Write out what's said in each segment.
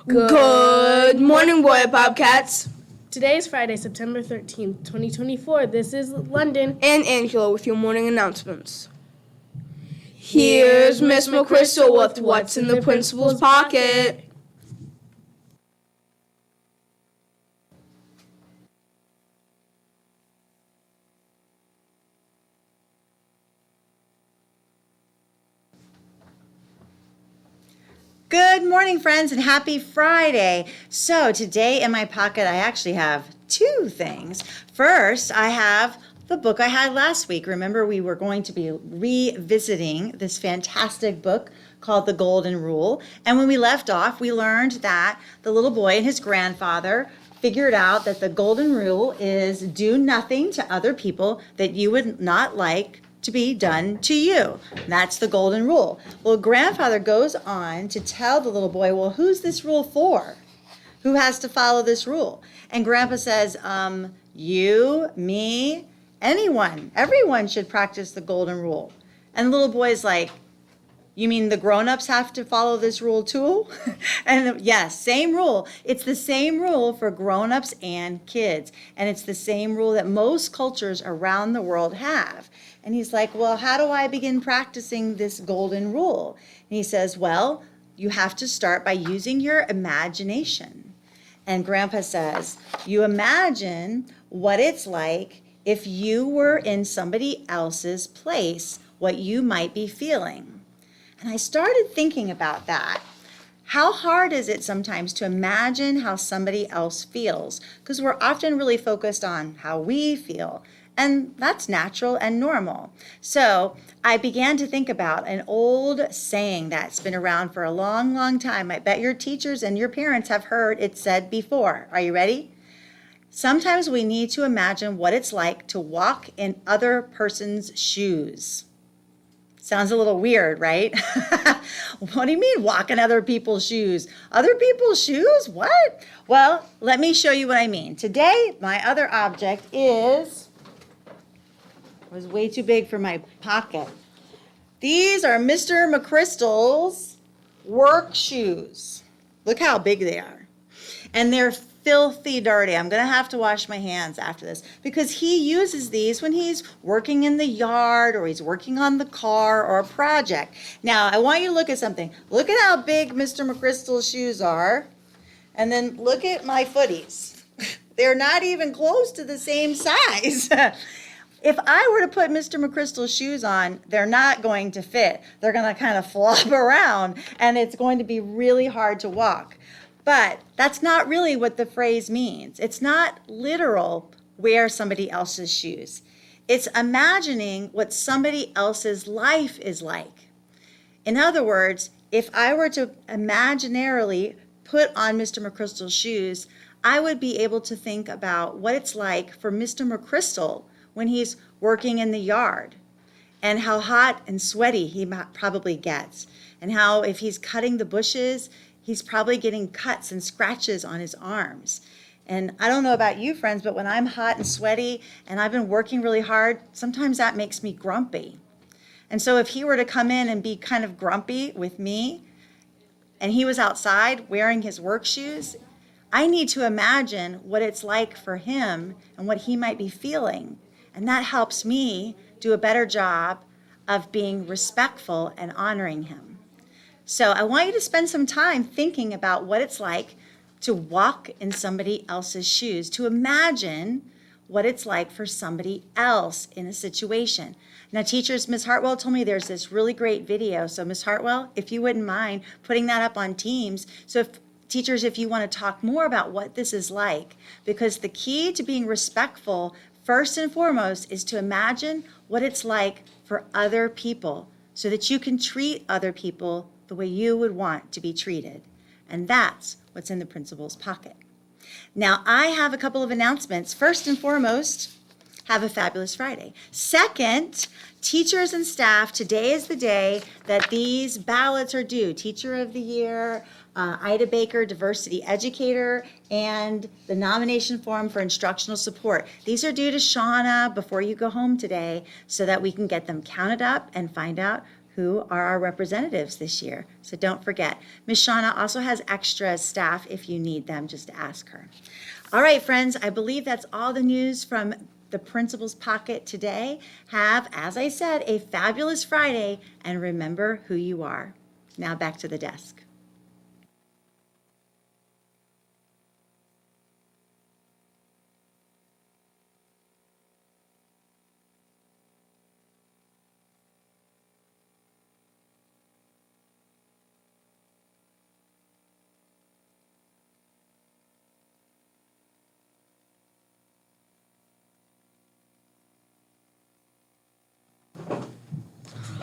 Good morning, boy Bobcats. Today is Friday, September 13th, 2024. This is London And Angela with your morning announcements. Here's Miss McChrystal with what's in the principal's pocket. Good morning, friends, and happy Friday. So today in my pocket, I actually have two things. First, I have the book I had last week. Remember, we were going to be revisiting this fantastic book called The Golden Rule. And when we left off, we learned that the little boy and his grandfather figured out that the golden rule is do nothing to other people that you would not like to be done to you. That's the golden rule. Well, grandfather goes on to tell the little boy, well, who's this rule for? Who has to follow this rule? And grandpa says, you, me, anyone, everyone should practice the golden rule. And the little boy's like, you mean the grown-ups have to follow this rule too? And yes, same rule. It's the same rule for grown-ups and kids. And it's the same rule that most cultures around the world have. And he's like, well, how do I begin practicing this golden rule? And he says, well, you have to start by using your imagination. And Grandpa says, you imagine what it's like if you were in somebody else's place, what you might be feeling. And I started thinking about that. How hard is it sometimes to imagine how somebody else feels? Because we're often really focused on how we feel. And that's natural and normal. So I began to think about an old saying that's been around for a long, long time. I bet your teachers and your parents have heard it said before. Are you ready? Sometimes we need to imagine what it's like to walk in other person's shoes. Sounds a little weird, right? What do you mean walk in other people's shoes? Other people's shoes? What? Well, let me show you what I mean. Today, my other object was way too big for my pocket. These are Mr. McChrystal's work shoes. Look how big they are. And they're filthy dirty. I'm going to have to wash my hands after this because he uses these when he's working in the yard or he's working on the car or a project. Now, I want you to look at something. Look at how big Mr. McChrystal's shoes are. And then look at my footies. They're not even close to the same size. If I were to put Mr. McChrystal's shoes on, they're not going to fit. They're going to kind of flop around, and it's going to be really hard to walk. But that's not really what the phrase means. It's not literal wear somebody else's shoes. It's imagining what somebody else's life is like. In other words, if I were to imaginarily put on Mr. McChrystal's shoes, I would be able to think about what it's like for Mr. McChrystal when he's working in the yard, and how hot and sweaty he probably gets, and how if he's cutting the bushes, he's probably getting cuts and scratches on his arms. And I don't know about you, friends, but when I'm hot and sweaty and I've been working really hard, sometimes that makes me grumpy. And so if he were to come in and be kind of grumpy with me, and he was outside wearing his work shoes, I need to imagine what it's like for him and what he might be feeling. And that helps me do a better job of being respectful and honoring him. So I want you to spend some time thinking about what it's like to walk in somebody else's shoes, to imagine what it's like for somebody else in a situation. Now, teachers, Ms. Hartwell told me there's this really great video. So Ms. Hartwell, if you wouldn't mind putting that up on Teams. So teachers, if you want to talk more about what this is like, because the key to being respectful first and foremost is to imagine what it's like for other people so that you can treat other people the way you would want to be treated. And that's what's in the principal's pocket. Now, I have a couple of announcements. First and foremost, have a fabulous Friday. Second, teachers and staff, today is the day that these ballots are due. Teacher of the Year, Ida Baker, Diversity Educator, and the nomination form for instructional support. These are due to Shauna before you go home today so that we can get them counted up and find out who are our representatives this year. So don't forget. Miss Shauna also has extra staff if you need them, just ask her. All right, friends, I believe that's all the news from the Principal's Pocket today. Have, as I said, a fabulous Friday, and remember who you are. Now back to the desk.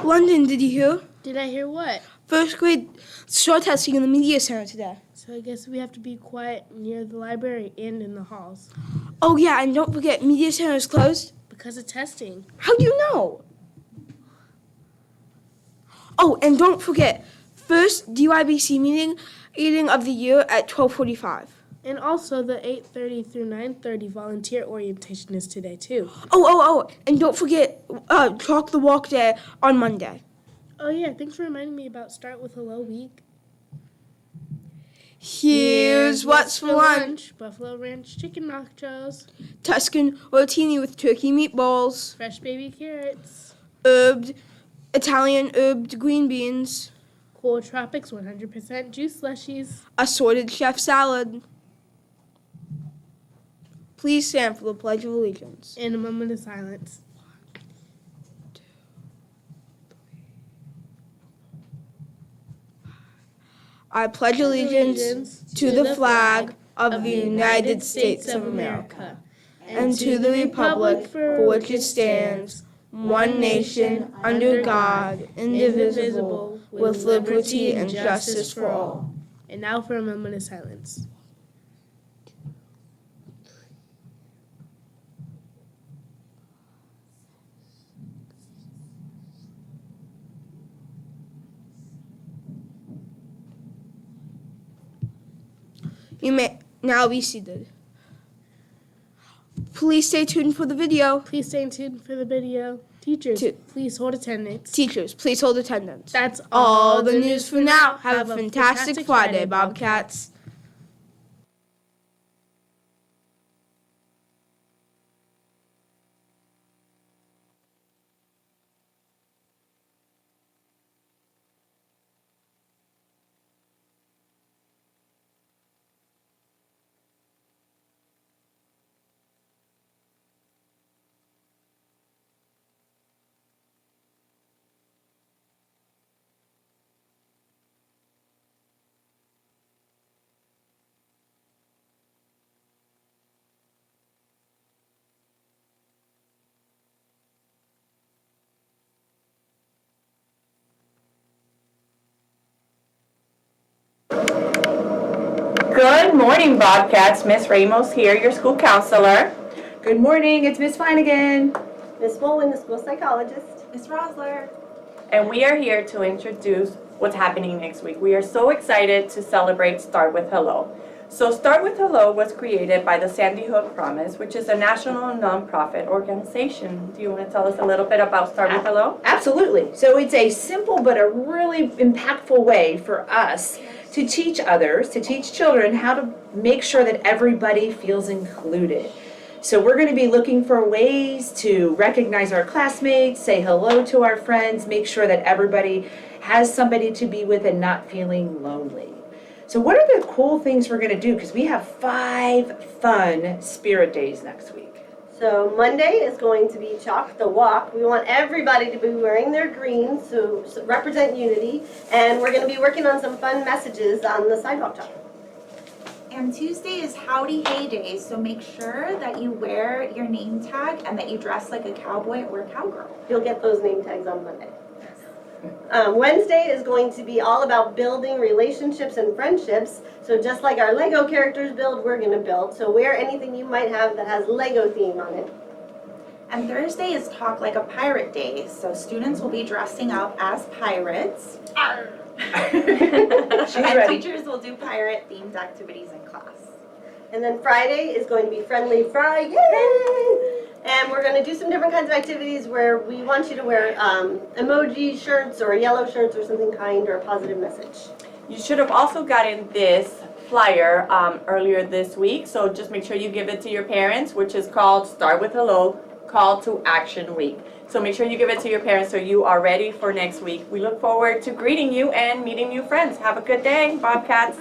London, did you hear? Did I hear what? First grade short testing in the media center today. So I guess we have to be quiet near the library and in the halls. Oh yeah, and don't forget, media center is closed. Because of testing. How do you know? Oh, and don't forget, first DYBC meeting of the year at 12:45. And also the 8:30 through 9:30 volunteer orientation is today too. Oh, and don't forget, Chalk the Walk Day on Monday. Oh yeah, thanks for reminding me about Start with Hello week. Here's what's for lunch. Buffalo Ranch chicken nachos, Tuscan rotini with turkey meatballs, fresh baby carrots, Italian herbed green beans, Cool Tropics 100% juice slushies, assorted chef salad. Please stand for the Pledge of Allegiance. and a moment of silence. I pledge allegiance to the flag of the United States of America and to the republic for which it stands, one nation, under God, indivisible, with liberty and justice for all. And now for a moment of silence. You may now be seated. Please stay tuned for the video. Please stay tuned for the video. Teachers, please hold attendance. Teachers, please hold attendance. That's All the news for now. Have a fantastic Friday, Bobcats. Good morning, Bobcats. Miss Ramos here, your school counselor. Good morning, it's Miss Flanagan. Miss Wolin, the school psychologist. Miss Rosler. And we are here to introduce what's happening next week. We are so excited to celebrate Start with Hello. So Start with Hello was created by the Sandy Hook Promise, which is a national nonprofit organization. Do you want to tell us a little bit about Start with Hello? Absolutely. So it's a simple but a really impactful way for us to teach others, to teach children how to make sure that everybody feels included. So we're going to be looking for ways to recognize our classmates, say hello to our friends, make sure that everybody has somebody to be with and not feeling lonely. So what are the cool things we're going to do? Because we have 5 fun spirit days next week. So Monday is going to be Chalk the Walk. We want everybody to be wearing their green, so represent unity. And we're going to be working on some fun messages on the sidewalk chalk. And Tuesday is Howdy Hay Day, so make sure that you wear your name tag and that you dress like a cowboy or a cowgirl. You'll get those name tags on Monday. Wednesday is going to be all about building relationships and friendships. So just like our Lego characters build, we're going to build. So wear anything you might have that has Lego theme on it. And Thursday is Talk Like a Pirate Day, so students will be dressing up as pirates. And teachers will do pirate-themed activities in class. And then Friday is going to be Friendly Friday. And we're gonna do some different kinds of activities where we want you to wear emoji shirts or yellow shirts or something kind or a positive message. You should have also gotten this flyer earlier this week, so just make sure you give it to your parents, which is called Start with Hello, Call to Action Week. So make sure you give it to your parents so you are ready for next week. We look forward to greeting you and meeting new friends. Have a good day, Bobcats.